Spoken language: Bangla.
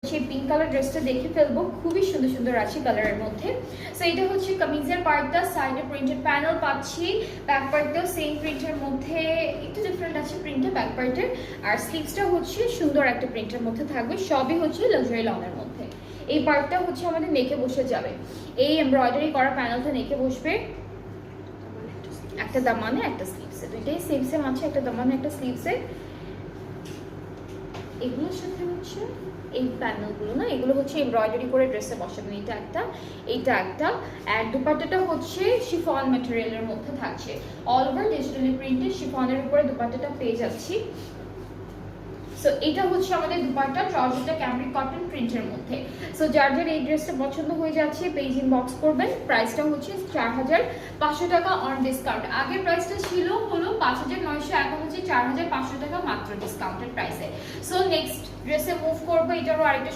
সেই পিঙ্ক কালার ড্রেসটা দেখে ফেলবো, খুবই সুন্দর সুন্দর আছে কালারের মধ্যে। সো এটা হচ্ছে কামিজের পার্টটা, সাইডে প্রিন্টেড প্যানেল পাচ্ছি, ব্যাক পার্টটাও সেম প্রিন্টের মধ্যে, একটু ডিফারেন্ট আছে প্রিন্টের ব্যাক পার্টের। আর স্লিভসটা হচ্ছে সুন্দর একটা প্রিন্টের মধ্যে থাকবে, সবই হচ্ছে লাক্সারি লনের মধ্যে। এই পার্টটা হচ্ছে আমাদের নেকে বসে যাবে, এই এমব্রয়ডারি করা প্যানেলটা নেকে বসবে, একটা দামানে একটা স্লিভসে, দুইটাই সেম সেম আছে, একটা দামানে একটা স্লিভসে। এগুলোর সাথে হচ্ছে এই প্যানেলগুলো না, এগুলো হচ্ছে এমব্রয়ডারি করে ড্রেসে বসাবেন, এটা একটা এইটা একটা। আর দুপাট্টাটা হচ্ছে শিফন ম্যাটেরিয়ালের মধ্যে থাকছে, অল ওভার ডিজিটালি প্রিন্টেড শিফনের উপরে দুপাট্টাটা পেয়ে যাচ্ছি। সো এটা হচ্ছে আমাদের দুপাট্টা, ট্রাউজারটা ক্যামরিক কটন প্রিন্টের মধ্যে। সো যার যার এই ড্রেসটা পছন্দ হয়ে যাচ্ছে পেজ ইনবক্স করবেন। প্রাইসটা হচ্ছে 4500 টাকা অন ডিসকাউন্ট। আগের প্রাইসটা ছিল হলো 5900, এখন হচ্ছে 4500 টাকা মাত্র ডিসকাউন্টেড প্রাইসে। সো নেক্সট ড্রেসে মুভ করবো, এটারও আরেকটা